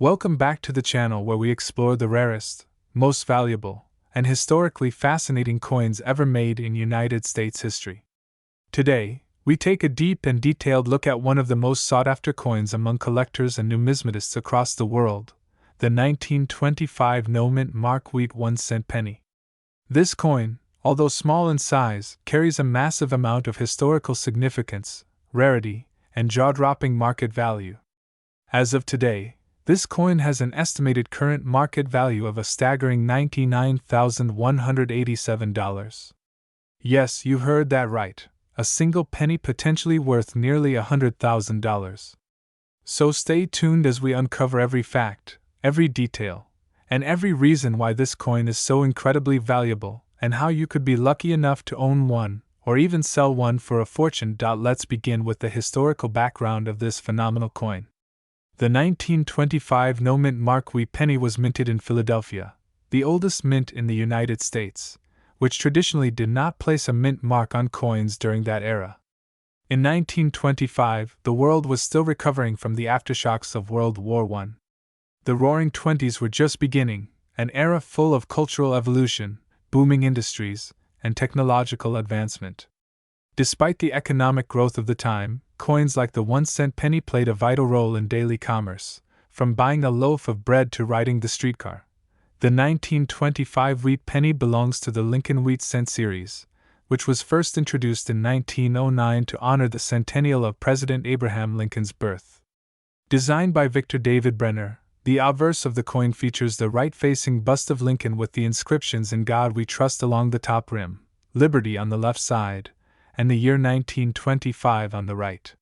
Welcome back to the channel where we explore the rarest, most valuable, and historically fascinating coins ever made in United States history. Today, we take a deep and detailed look at one of the most sought-after coins among collectors and numismatists across the world, the 1925 no-mint mark wheat 1-cent penny. This coin, although small in size, carries a massive amount of historical significance, rarity, and jaw-dropping market value. As of today, this coin has an estimated current market value of a staggering $99,187. Yes, you heard that right, a single penny potentially worth nearly $100,000. So stay tuned as we uncover every fact, every detail, and every reason why this coin is so incredibly valuable, and how you could be lucky enough to own one, or even sell one for a fortune. Let's begin with the historical background of this phenomenal coin. The 1925 no-mint mark wheat penny was minted in Philadelphia, the oldest mint in the United States, which traditionally did not place a mint mark on coins during that era. In 1925, the world was still recovering from the aftershocks of World War I. The Roaring Twenties were just beginning, an era full of cultural evolution, booming industries, and technological advancement. Despite the economic growth of the time, coins like the 1-cent penny played a vital role in daily commerce, from buying a loaf of bread to riding the streetcar. The 1925 wheat penny belongs to the Lincoln Wheat Cent series, which was first introduced in 1909 to honor the centennial of President Abraham Lincoln's birth. Designed by Victor David Brenner, the obverse of the coin features the right-facing bust of Lincoln with the inscriptions "In God We Trust" along the top rim, "Liberty" on the left side, and the year 1925 on the right.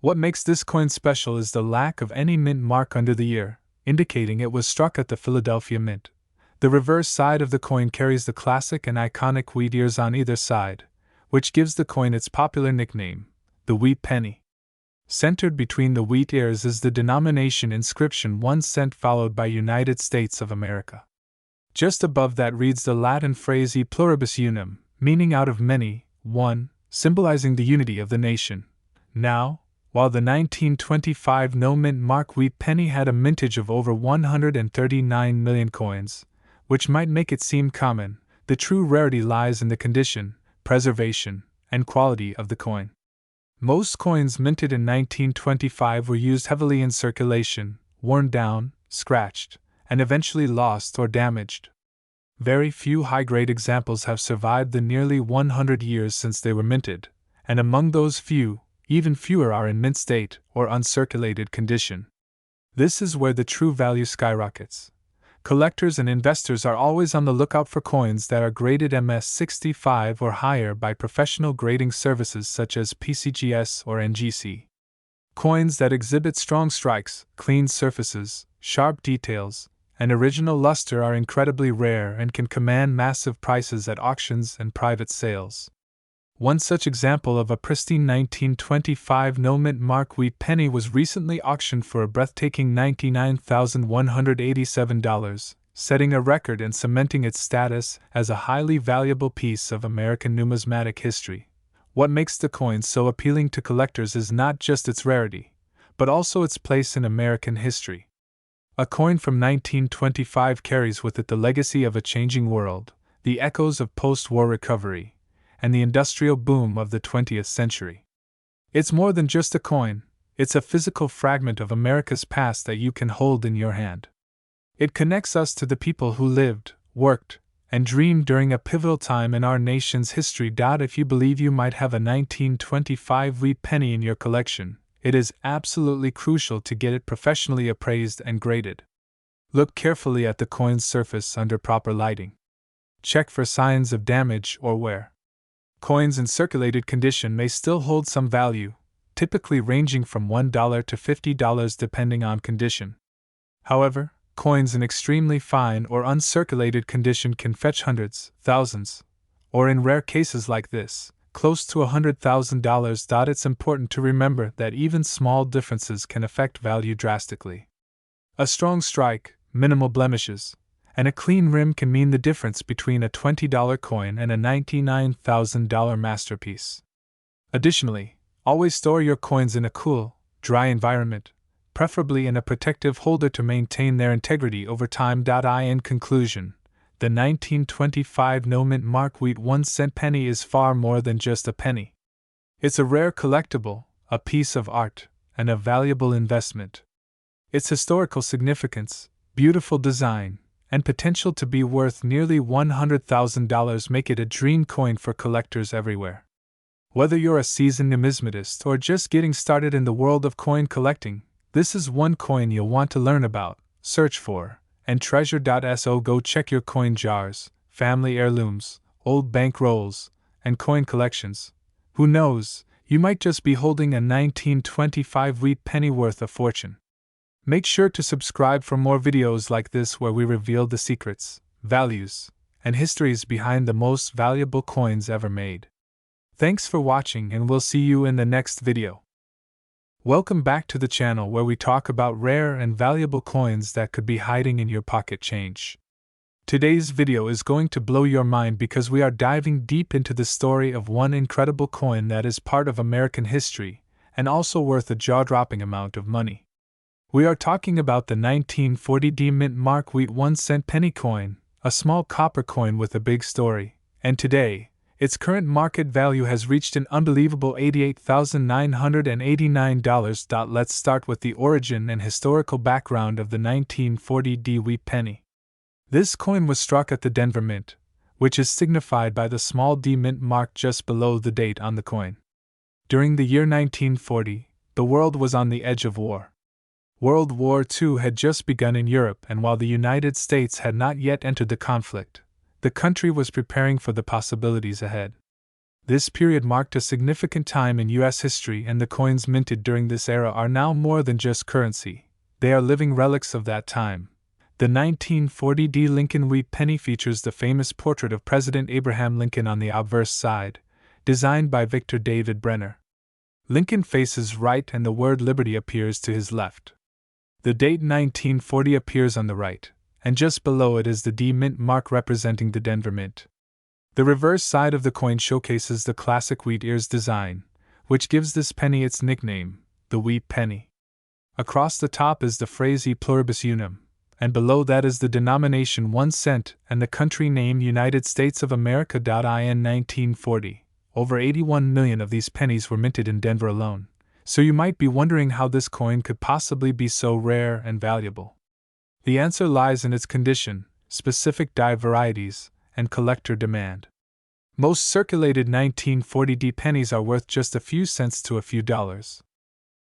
What makes this coin special is the lack of any mint mark under the year, indicating it was struck at the Philadelphia Mint. The reverse side of the coin carries the classic and iconic wheat ears on either side, which gives the coin its popular nickname, the wheat penny. Centered between the wheat ears is the denomination inscription 1 cent followed by United States of America. Just above that reads the Latin phrase E pluribus unum, meaning out of many, one, symbolizing the unity of the nation. Now, while the 1925 no-mint mark wheat penny had a mintage of over 139 million coins, which might make it seem common, the true rarity lies in the condition, preservation, and quality of the coin. Most coins minted in 1925 were used heavily in circulation, worn down, scratched, and eventually lost or damaged. Very few high-grade examples have survived the nearly 100 years since they were minted, and among those few, even fewer are in mint state or uncirculated condition. This is where the true value skyrockets. Collectors and investors are always on the lookout for coins that are graded MS65 or higher by professional grading services such as PCGS or NGC. Coins that exhibit strong strikes, clean surfaces, sharp details, and original luster are incredibly rare and can command massive prices at auctions and private sales. One such example of a pristine 1925 no-mint mark wheat penny was recently auctioned for a breathtaking $99,187, setting a record and cementing its status as a highly valuable piece of American numismatic history. What makes the coin so appealing to collectors is not just its rarity, but also its place in American history. A coin from 1925 carries with it the legacy of a changing world, the echoes of post-war recovery, and the industrial boom of the 20th century. It's more than just a coin, it's a physical fragment of America's past that you can hold in your hand. It connects us to the people who lived, worked, and dreamed during a pivotal time in our nation's history. If you believe you might have a 1925 wheat penny in your collection, it is absolutely crucial to get it professionally appraised and graded. Look carefully at the coin's surface under proper lighting. Check for signs of damage or wear. Coins in circulated condition may still hold some value, typically ranging from $1 to $50 depending on condition. However, coins in extremely fine or uncirculated condition can fetch hundreds, thousands, or in rare cases like this, close to $100,000. It's important to remember that even small differences can affect value drastically. A strong strike, minimal blemishes, and a clean rim can mean the difference between a $20 coin and a $99,000 masterpiece. Additionally, always store your coins in a cool, dry environment. preferably in a protective holder to maintain their integrity over time. In conclusion, the 1925 no-mint mark wheat 1-cent penny is far more than just a penny. It's a rare collectible, a piece of art, and a valuable investment. Its historical significance, beautiful design, and potential to be worth nearly $100,000 make it a dream coin for collectors everywhere. Whether you're a seasoned numismatist or just getting started in the world of coin collecting, this is one coin you'll want to learn about, search for, and treasure. So go check your coin jars, family heirlooms, old bank rolls, and coin collections. Who knows, you might just be holding a 1925 wheat penny worth a fortune. Make sure to subscribe for more videos like this where we reveal the secrets, values, and histories behind the most valuable coins ever made. Thanks for watching, and we'll see you in the next video. Welcome back to the channel where we talk about rare and valuable coins that could be hiding in your pocket change. Today's video is going to blow your mind because we are diving deep into the story of one incredible coin that is part of American history and also worth a jaw-dropping amount of money. We are talking about the 1940 mint mark wheat 1-cent penny coin, a small copper coin with a big story, and today, its current market value has reached an unbelievable $88,989. Let's start with the origin and historical background of the 1940 wheat penny. This coin was struck at the Denver Mint, which is signified by the small D mint mark just below the date on the coin. During the year 1940, the world was on the edge of war. World War II had just begun in Europe, and while the United States had not yet entered the conflict, the country was preparing for the possibilities ahead. This period marked a significant time in U.S. history, and the coins minted during this era are now more than just currency. They are living relics of that time. The 1940 Lincoln wheat penny features the famous portrait of President Abraham Lincoln on the obverse side, designed by Victor David Brenner. Lincoln faces right and the word liberty appears to his left. The date 1940 appears on the right, and just below it is the D mint mark representing the Denver Mint. The reverse side of the coin showcases the classic wheat ears design, which gives this penny its nickname, the wheat penny. Across the top is the phrase E pluribus unum, and below that is the denomination 1 cent and the country name United States of America. In 1940, over 81 million of these pennies were minted in Denver alone, so you might be wondering how this coin could possibly be so rare and valuable. The answer lies in its condition, specific die varieties, and collector demand. Most circulated 1940 pennies are worth just a few cents to a few dollars.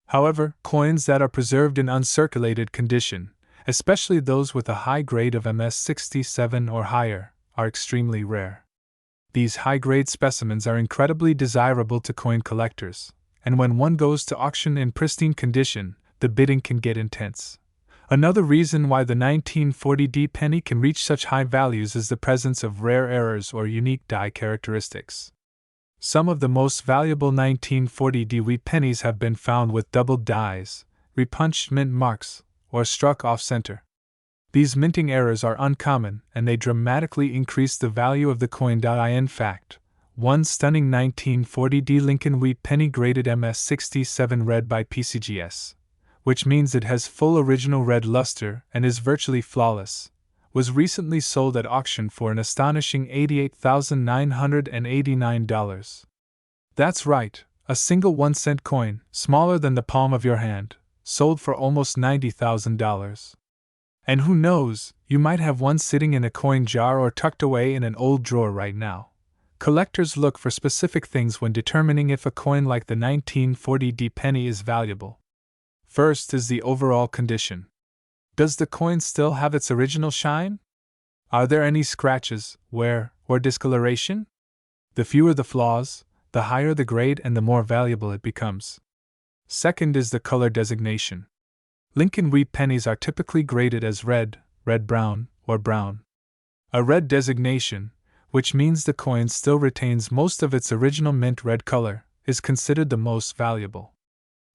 However, coins that are preserved in uncirculated condition, especially those with a high grade of MS67 or higher, are extremely rare. These high-grade specimens are incredibly desirable to coin collectors, and when one goes to auction in pristine condition, the bidding can get intense. Another reason why the 1940 penny can reach such high values is the presence of rare errors or unique die characteristics. Some of the most valuable 1940 wheat pennies have been found with doubled dies, repunched mint marks, or struck off-center. These minting errors are uncommon, and they dramatically increase the value of the coin. In fact, one stunning 1940 Lincoln wheat penny graded MS67 red by PCGS, which means it has full original red luster and is virtually flawless, was recently sold at auction for an astonishing $88,989. That's right, a single 1-cent coin, smaller than the palm of your hand, sold for almost $90,000. And who knows, you might have one sitting in a coin jar or tucked away in an old drawer right now. Collectors look for specific things when determining if a coin like the 1940 penny is valuable. First is the overall condition. Does the coin still have its original shine? Are there any scratches, wear, or discoloration? The fewer the flaws, the higher the grade and the more valuable it becomes. Second is the color designation. Lincoln wheat pennies are typically graded as red, red-brown, or brown. A red designation, which means the coin still retains most of its original mint red color, is considered the most valuable.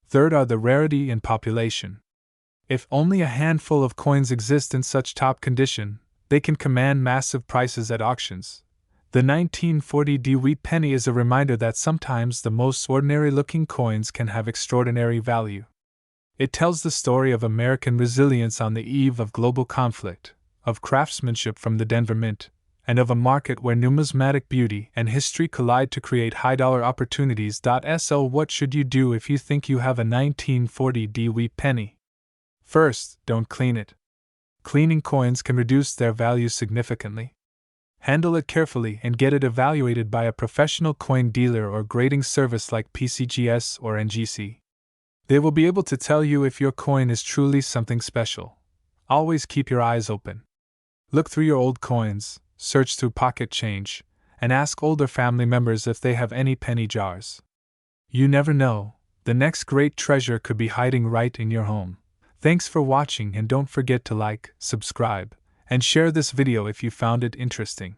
Third are the rarity and population. If only a handful of coins exist in such top condition, they can command massive prices at auctions. The 1940 wheat penny is a reminder that sometimes the most ordinary-looking coins can have extraordinary value. It tells the story of American resilience on the eve of global conflict, of craftsmanship from the Denver Mint, and of a market where numismatic beauty and history collide to create high-dollar opportunities. So what should you do if you think you have a 1940 Dewey penny? First, don't clean it. Cleaning coins can reduce their value significantly. Handle it carefully and get it evaluated by a professional coin dealer or grading service like PCGS or NGC. They will be able to tell you if your coin is truly something special. Always keep your eyes open. Look through your old coins, search through pocket change, and ask older family members if they have any penny jars. You never know, the next great treasure could be hiding right in your home. Thanks for watching, and don't forget to like, subscribe, and share this video if you found it interesting.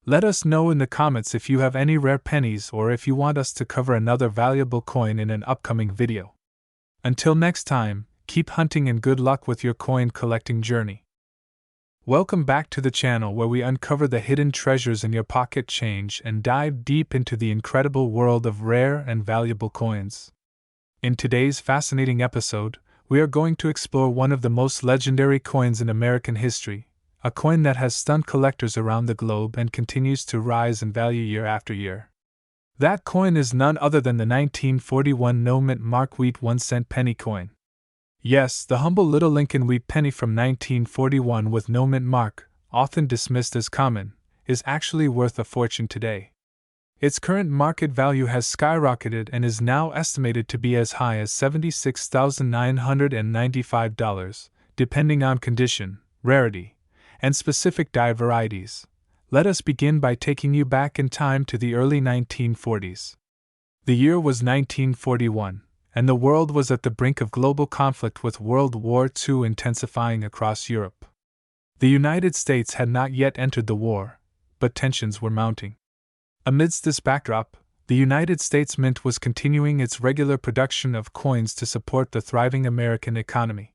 Let us know in the comments if you have any rare pennies or if you want us to cover another valuable coin in an upcoming video. Until next time, keep hunting and good luck with your coin collecting journey. Welcome back to the channel where we uncover the hidden treasures in your pocket change and dive deep into the incredible world of rare and valuable coins. In today's fascinating episode, we are going to explore one of the most legendary coins in American history, a coin that has stunned collectors around the globe and continues to rise in value year after year. That coin is none other than the 1941 no-mint mark wheat 1-cent penny coin. Yes, the humble little Lincoln wheat penny from 1941 with no-mint mark, often dismissed as common, is actually worth a fortune today. Its current market value has skyrocketed and is now estimated to be as high as $76,995, depending on condition, rarity, and specific die varieties. Let us begin by taking you back in time to the early 1940s. The year was 1941, and the world was at the brink of global conflict with World War II intensifying across Europe. The United States had not yet entered the war, but tensions were mounting. Amidst this backdrop, the United States Mint was continuing its regular production of coins to support the thriving American economy.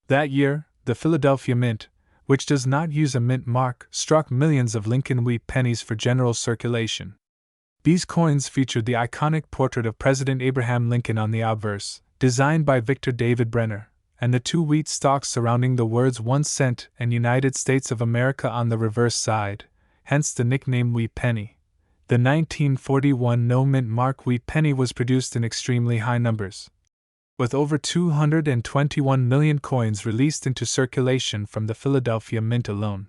That year, the Philadelphia Mint, which does not use a mint mark, struck millions of Lincoln wheat pennies for general circulation. These coins featured the iconic portrait of President Abraham Lincoln on the obverse, designed by Victor David Brenner, and the two wheat stalks surrounding the words 1 cent and United States of America on the reverse side, hence the nickname wheat penny. The 1941 no-mint mark wheat penny was produced in extremely high numbers, with over 221 million coins released into circulation from the Philadelphia Mint alone.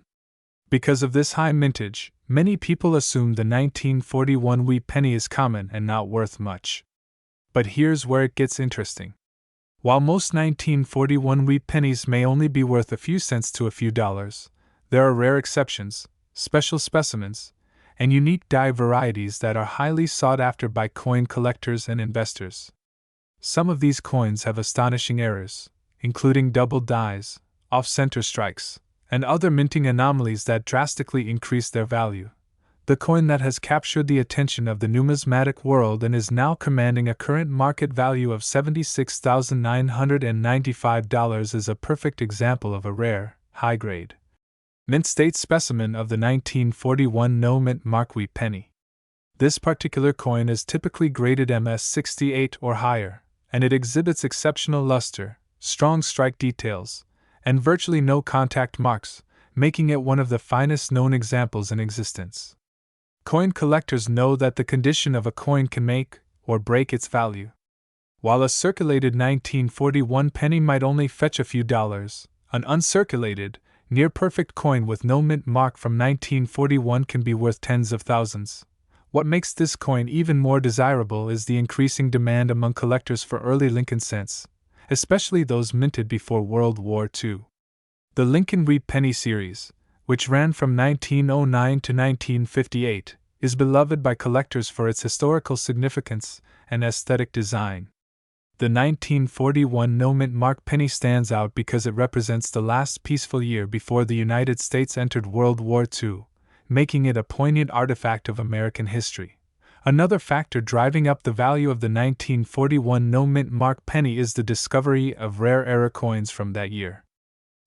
Because of this high mintage, many people assume the 1941 wheat penny is common and not worth much. But here's where it gets interesting. While most 1941 wheat pennies may only be worth a few cents to a few dollars, there are rare exceptions, special specimens, and unique die varieties that are highly sought after by coin collectors and investors. Some of these coins have astonishing errors, including double dies, off-center strikes, and other minting anomalies that drastically increase their value. The coin that has captured the attention of the numismatic world and is now commanding a current market value of $76,995 is a perfect example of a rare, high-grade, mint state specimen of the 1941 no-mint mark wheat penny. This particular coin is typically graded MS68 or higher, and it exhibits exceptional luster, strong strike details, and virtually no contact marks, making it one of the finest known examples in existence. Coin collectors know that the condition of a coin can make or break its value. While a circulated 1941 penny might only fetch a few dollars, an uncirculated, near-perfect coin with no mint mark from 1941 can be worth tens of thousands. What makes this coin even more desirable is the increasing demand among collectors for early Lincoln cents, especially those minted before World War II. The Lincoln wheat penny series, which ran from 1909 to 1958, is beloved by collectors for its historical significance and aesthetic design. The 1941 no-mint mark penny stands out because it represents the last peaceful year before the United States entered World War II, making it a poignant artifact of American history. Another factor driving up the value of the 1941 no-mint mark penny is the discovery of rare era coins from that year.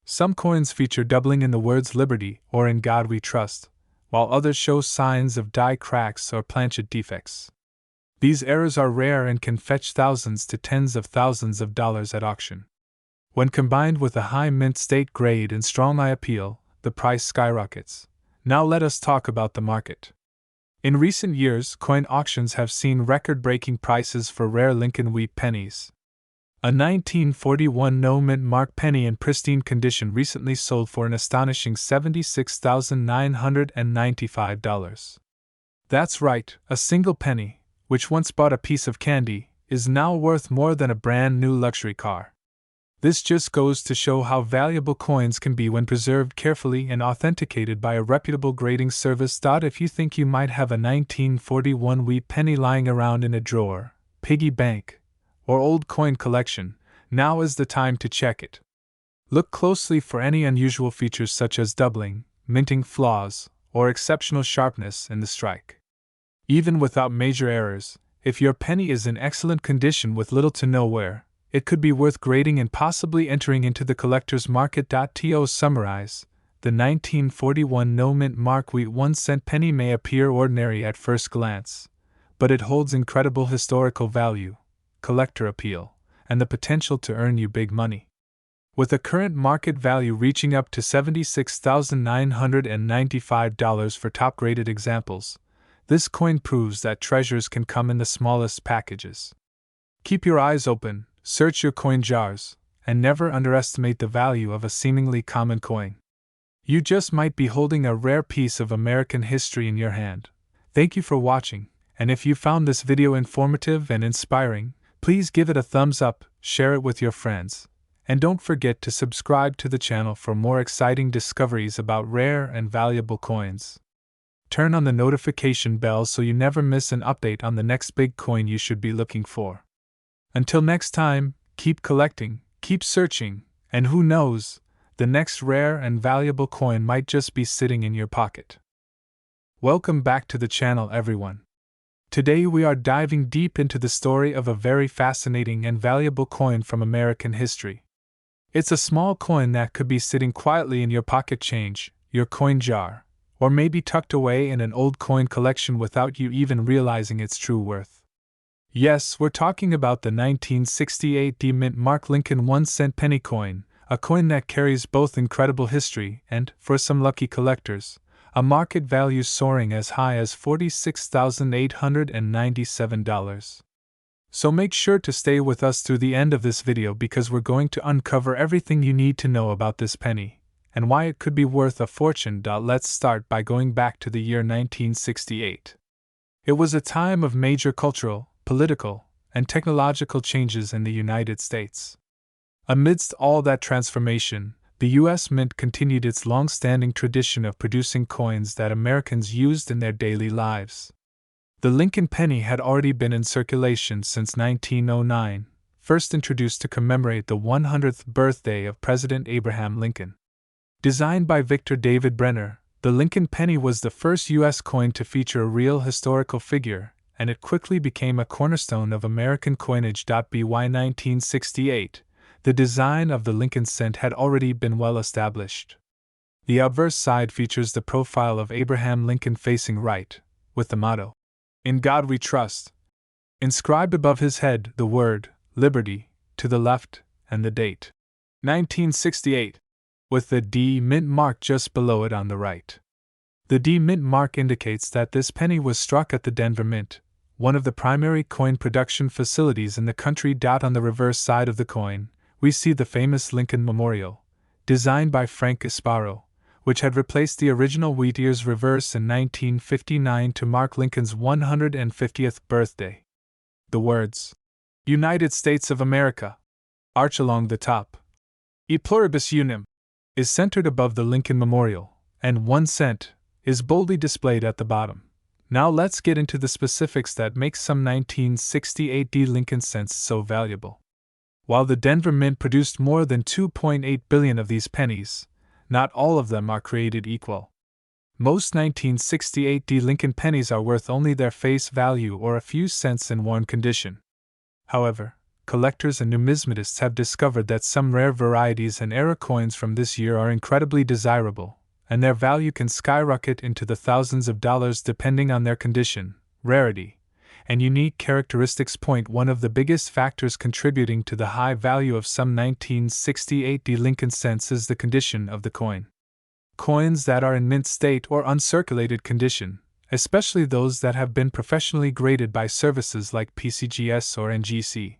Some coins feature doubling in the words Liberty or In God We Trust, while others show signs of die cracks or planchet defects. These errors are rare and can fetch thousands to tens of thousands of dollars at auction. When combined with a high mint state grade and strong eye appeal, the price skyrockets. Now let us talk about the market. In recent years, coin auctions have seen record-breaking prices for rare Lincoln wheat pennies. A 1941 no-mint mark penny in pristine condition recently sold for an astonishing $76,995. That's right, a single penny, which once bought a piece of candy, is now worth more than a brand new luxury car. This just goes to show how valuable coins can be when preserved carefully and authenticated by a reputable grading service. If you think you might have a 1941 wheat penny lying around in a drawer, piggy bank, or old coin collection, now is the time to check it. Look closely for any unusual features such as doubling, minting flaws, or exceptional sharpness in the strike. Even without major errors, if your penny is in excellent condition with little to no wear, it could be worth grading and possibly entering into the collector's market. To summarize, the 1941 no-mint mark wheat 1-cent penny may appear ordinary at first glance, but it holds incredible historical value, collector appeal, and the potential to earn you big money. With a current market value reaching up to $76,995 for top-graded examples, this coin proves that treasures can come in the smallest packages. Keep your eyes open, search your coin jars, and never underestimate the value of a seemingly common coin. You just might be holding a rare piece of American history in your hand. Thank you for watching, and if you found this video informative and inspiring, please give it a thumbs up, share it with your friends, and don't forget to subscribe to the channel for more exciting discoveries about rare and valuable coins. Turn on the notification bell so you never miss an update on the next big coin you should be looking for. Until next time, keep collecting, keep searching, and who knows, the next rare and valuable coin might just be sitting in your pocket. Welcome back to the channel, everyone. Today we are diving deep into the story of a very fascinating and valuable coin from American history. It's a small coin that could be sitting quietly in your pocket change, your coin jar, or maybe tucked away in an old coin collection without you even realizing its true worth. Yes, we're talking about the 1968 D-Mint Mark Lincoln 1-cent penny coin, a coin that carries both incredible history and, for some lucky collectors, a market value soaring as high as $46,897. So make sure to stay with us through the end of this video because we're going to uncover everything you need to know about this penny, and why it could be worth a fortune. Let's start by going back to the year 1968. It was a time of major cultural, political, and technological changes in the United States. Amidst all that transformation, the U.S. Mint continued its long-standing tradition of producing coins that Americans used in their daily lives. The Lincoln penny had already been in circulation since 1909, first introduced to commemorate the 100th birthday of President Abraham Lincoln. Designed by Victor David Brenner, the Lincoln penny was the first U.S. coin to feature a real historical figure, and it quickly became a cornerstone of American coinage. By 1968, the design of the Lincoln cent had already been well established. The obverse side features the profile of Abraham Lincoln facing right, with the motto, "In God We Trust," inscribed above his head, the word, "Liberty," to the left, and the date, 1968, with the D-Mint mark just below it on the right. The D-Mint mark indicates that this penny was struck at the Denver Mint, one of the primary coin production facilities in the country. On the reverse side of the coin, we see the famous Lincoln Memorial, designed by Frank Gasparo, which had replaced the original wheat ears reverse in 1959 to mark Lincoln's 150th birthday. The words, "United States of America," arch along the top. "E pluribus unum," is centered above the Lincoln Memorial, and 1 cent is boldly displayed at the bottom. Now let's get into the specifics that make some 1968 D Lincoln cents so valuable. While the Denver Mint produced more than 2.8 billion of these pennies, not all of them are created equal. Most 1968 D Lincoln pennies are worth only their face value or a few cents in worn condition. However, collectors and numismatists have discovered that some rare varieties and era coins from this year are incredibly desirable, and their value can skyrocket into the thousands of dollars depending on their condition, rarity, and unique characteristics point one of the biggest factors contributing to the high value of some 1968 Lincoln cents is the condition of the coin. Coins that are in mint state or uncirculated condition, especially those that have been professionally graded by services like PCGS or NGC,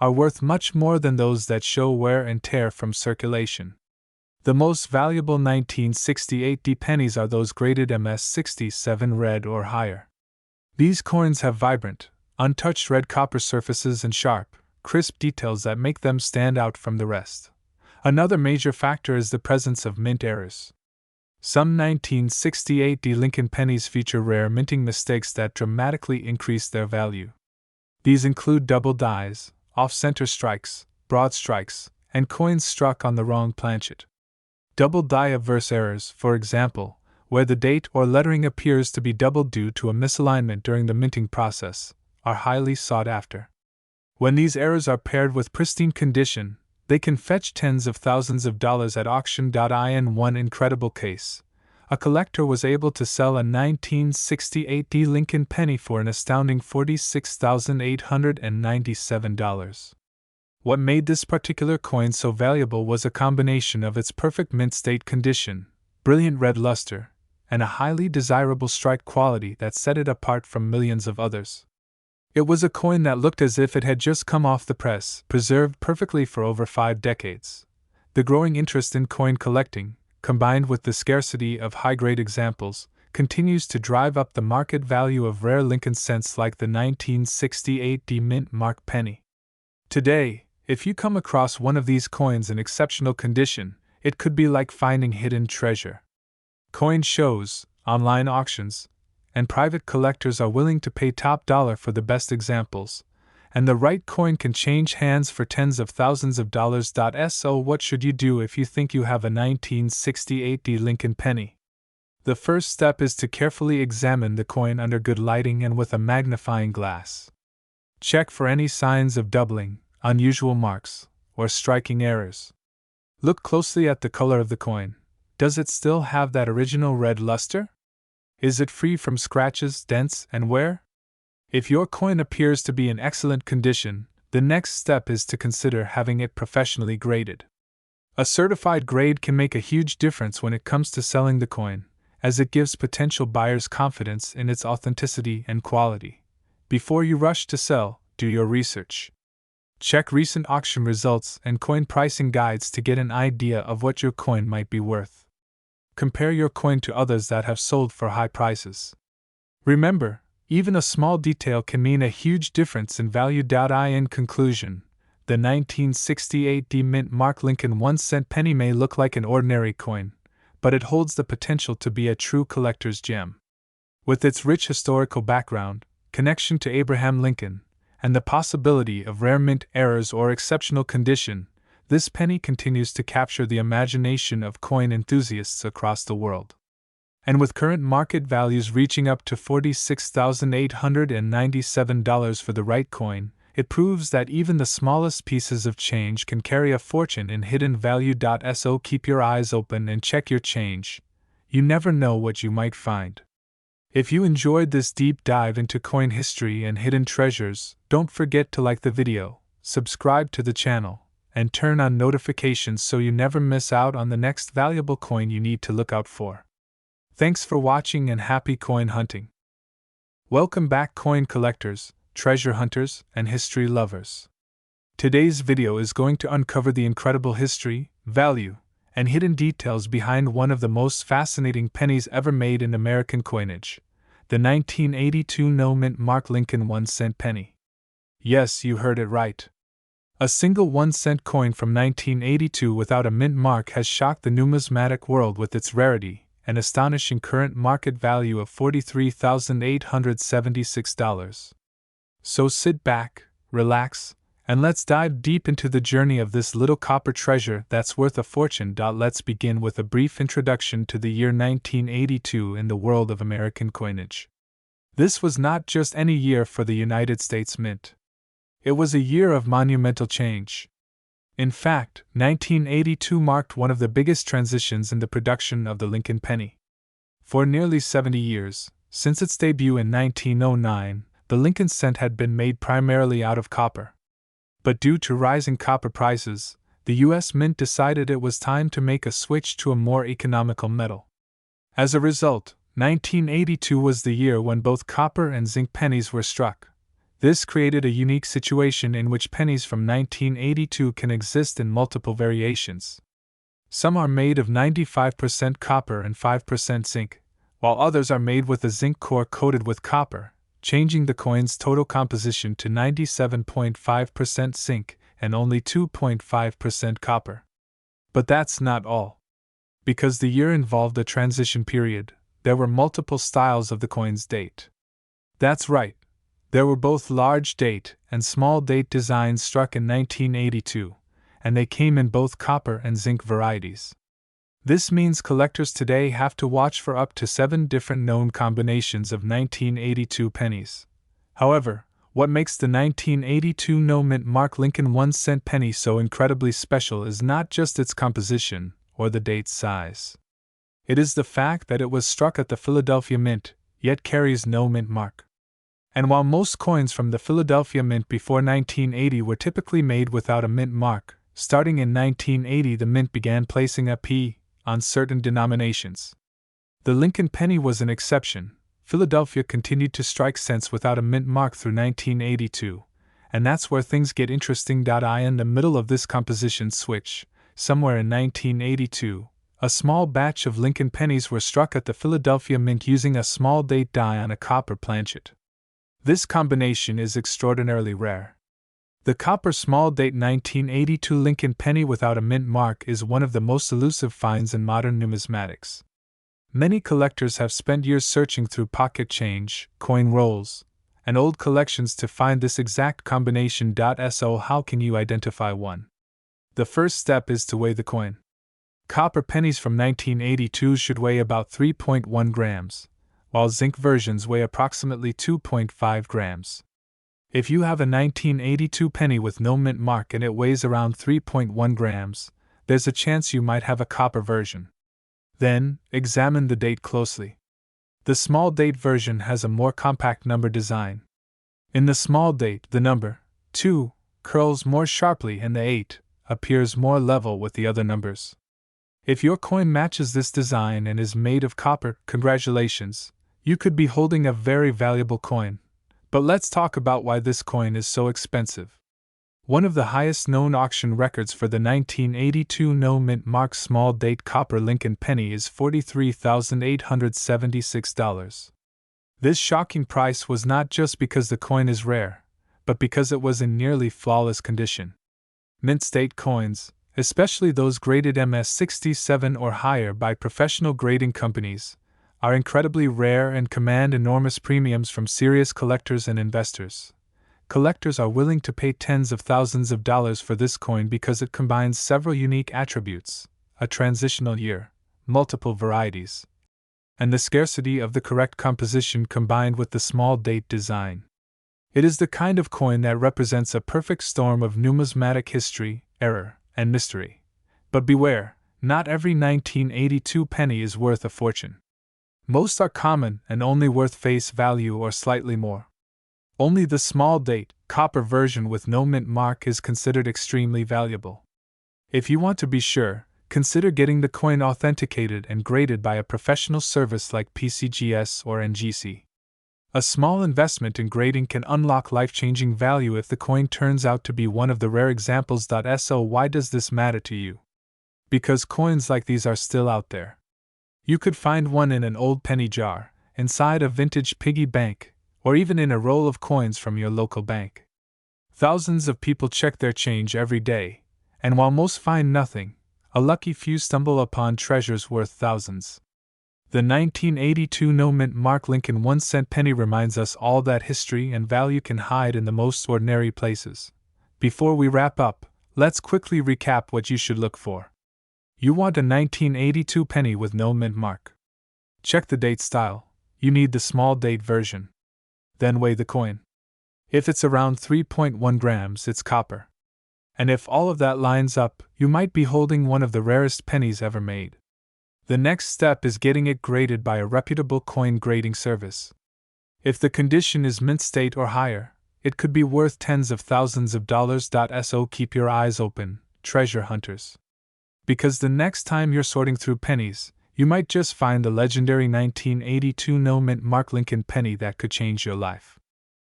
are worth much more than those that show wear and tear from circulation. The most valuable 1968 pennies are those graded MS67 red or higher. These coins have vibrant, untouched red copper surfaces and sharp, crisp details that make them stand out from the rest. Another major factor is the presence of mint errors. Some 1968 Lincoln pennies feature rare minting mistakes that dramatically increase their value. These include double dies, off-center strikes, broad strikes, and coins struck on the wrong planchet. Double die obverse errors, for example, where the date or lettering appears to be doubled due to a misalignment during the minting process, are highly sought after. When these errors are paired with pristine condition, they can fetch tens of thousands of dollars at auction. In one incredible case, a collector was able to sell a 1968 Lincoln penny for an astounding $46,897. What made this particular coin so valuable was a combination of its perfect mint state condition, brilliant red luster, and a highly desirable strike quality that set it apart from millions of others. It was a coin that looked as if it had just come off the press, preserved perfectly for over 5 decades. The growing interest in coin collecting, combined with the scarcity of high-grade examples, continues to drive up the market value of rare Lincoln cents like the 1968 mint mark penny. Today, if you come across one of these coins in exceptional condition, it could be like finding hidden treasure. Coin shows, online auctions, and private collectors are willing to pay top dollar for the best examples, and the right coin can change hands for tens of thousands of dollars. So what should you do if you think you have a 1968 Lincoln penny? The first step is to carefully examine the coin under good lighting and with a magnifying glass. Check for any signs of doubling, unusual marks, or striking errors. Look closely at the color of the coin. Does it still have that original red luster? Is it free from scratches, dents, and wear? If your coin appears to be in excellent condition, the next step is to consider having it professionally graded. A certified grade can make a huge difference when it comes to selling the coin, as it gives potential buyers confidence in its authenticity and quality. Before you rush to sell, do your research. Check recent auction results and coin pricing guides to get an idea of what your coin might be worth. Compare your coin to others that have sold for high prices. Remember, even a small detail can mean a huge difference in value. In conclusion, the 1968 mint mark Lincoln 1-cent penny may look like an ordinary coin, but it holds the potential to be a true collector's gem. With its rich historical background, connection to Abraham Lincoln, and the possibility of rare mint errors or exceptional condition, this penny continues to capture the imagination of coin enthusiasts across the world. And with current market values reaching up to $46,897 for the right coin, it proves that even the smallest pieces of change can carry a fortune in hidden value. So keep your eyes open and check your change. You never know what you might find. If you enjoyed this deep dive into coin history and hidden treasures, don't forget to like the video, subscribe to the channel, and turn on notifications so you never miss out on the next valuable coin you need to look out for. Thanks for watching and happy coin hunting. Welcome back, coin collectors, treasure hunters, and history lovers. Today's video is going to uncover the incredible history, value, and hidden details behind one of the most fascinating pennies ever made in American coinage, the 1982 no-mint mark Lincoln 1-cent penny. Yes, you heard it right. A single 1-cent coin from 1982 without a mint mark has shocked the numismatic world with its rarity and astonishing current market value of $43,876. So sit back, relax, and let's dive deep into the journey of this little copper treasure that's worth a fortune. Let's begin with a brief introduction to the year 1982 in the world of American coinage. This was not just any year for the United States Mint. It was a year of monumental change. In fact, 1982 marked one of the biggest transitions in the production of the Lincoln penny. For nearly 70 years, since its debut in 1909, the Lincoln cent had been made primarily out of copper. But due to rising copper prices, the U.S. Mint decided it was time to make a switch to a more economical metal. As a result, 1982 was the year when both copper and zinc pennies were struck. This created a unique situation in which pennies from 1982 can exist in multiple variations. Some are made of 95% copper and 5% zinc, while others are made with a zinc core coated with copper, changing the coin's total composition to 97.5% zinc and only 2.5% copper. But that's not all. Because the year involved a transition period, there were multiple styles of the coin's date. That's right, there were both large date and small date designs struck in 1982, and they came in both copper and zinc varieties. This means collectors today have to watch for up to 7 different known combinations of 1982 pennies. However, what makes the 1982 no-mint mark Lincoln 1-cent penny so incredibly special is not just its composition or the date's size. It is the fact that it was struck at the Philadelphia Mint, yet carries no mint mark. And while most coins from the Philadelphia Mint before 1980 were typically made without a mint mark, starting in 1980 the Mint began placing a P on certain denominations. The Lincoln penny was an exception. Philadelphia continued to strike cents without a mint mark through 1982, and that's where things get interesting. In the middle of this composition switch, somewhere in 1982, a small batch of Lincoln pennies were struck at the Philadelphia Mint using a small date die on a copper planchet. This combination is extraordinarily rare. The copper small date 1982 Lincoln penny without a mint mark is one of the most elusive finds in modern numismatics. Many collectors have spent years searching through pocket change, coin rolls, and old collections to find this exact combination. So how can you identify one? The first step is to weigh the coin. Copper pennies from 1982 should weigh about 3.1 grams, while zinc versions weigh approximately 2.5 grams. If you have a 1982 penny with no mint mark and it weighs around 3.1 grams, there's a chance you might have a copper version. Then, examine the date closely. The small date version has a more compact number design. In the small date, the number 2 curls more sharply and the 8 appears more level with the other numbers. If your coin matches this design and is made of copper, congratulations, you could be holding a very valuable coin. But let's talk about why this coin is so expensive. One of the highest known auction records for the 1982 no mint mark small date copper Lincoln penny is $43,876. This shocking price was not just because the coin is rare, but because it was in nearly flawless condition. Mint state coins, especially those graded MS-67 or higher by professional grading companies, are incredibly rare and command enormous premiums from serious collectors and investors. Collectors are willing to pay tens of thousands of dollars for this coin because it combines several unique attributes: a transitional year, multiple varieties, and the scarcity of the correct composition combined with the small date design. It is the kind of coin that represents a perfect storm of numismatic history, error, and mystery. But beware, not every 1982 penny is worth a fortune. Most are common and only worth face value or slightly more. Only the small date, copper version with no mint mark is considered extremely valuable. If you want to be sure, consider getting the coin authenticated and graded by a professional service like PCGS or NGC. A small investment in grading can unlock life-changing value if the coin turns out to be one of the rare examples. So why does this matter to you? Because coins like these are still out there. You could find one in an old penny jar, inside a vintage piggy bank, or even in a roll of coins from your local bank. Thousands of people check their change every day, and while most find nothing, a lucky few stumble upon treasures worth thousands. The 1982 no mint mark Lincoln 1-cent penny reminds us all that history and value can hide in the most ordinary places. Before we wrap up, let's quickly recap what you should look for. You want a 1982 penny with no mint mark. Check the date style. You need the small date version. Then weigh the coin. If it's around 3.1 grams, it's copper. And if all of that lines up, you might be holding one of the rarest pennies ever made. The next step is getting it graded by a reputable coin grading service. If the condition is mint state or higher, it could be worth tens of thousands of dollars. So keep your eyes open, treasure hunters. Because the next time you're sorting through pennies, you might just find the legendary 1982 no mint Mark Lincoln penny that could change your life.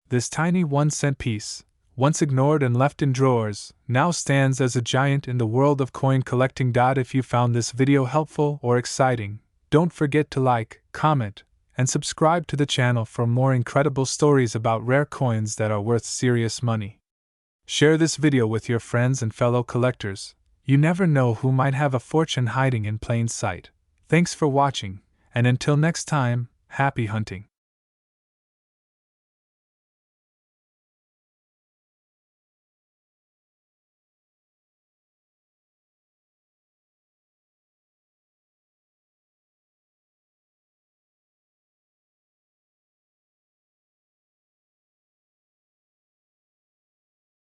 This tiny 1-cent piece, once ignored and left in drawers, now stands as a giant in the world of coin collecting. If you found this video helpful or exciting, don't forget to like, comment, and subscribe to the channel for more incredible stories about rare coins that are worth serious money. Share this video with your friends and fellow collectors. You never know who might have a fortune hiding in plain sight. Thanks for watching, and until next time, happy hunting.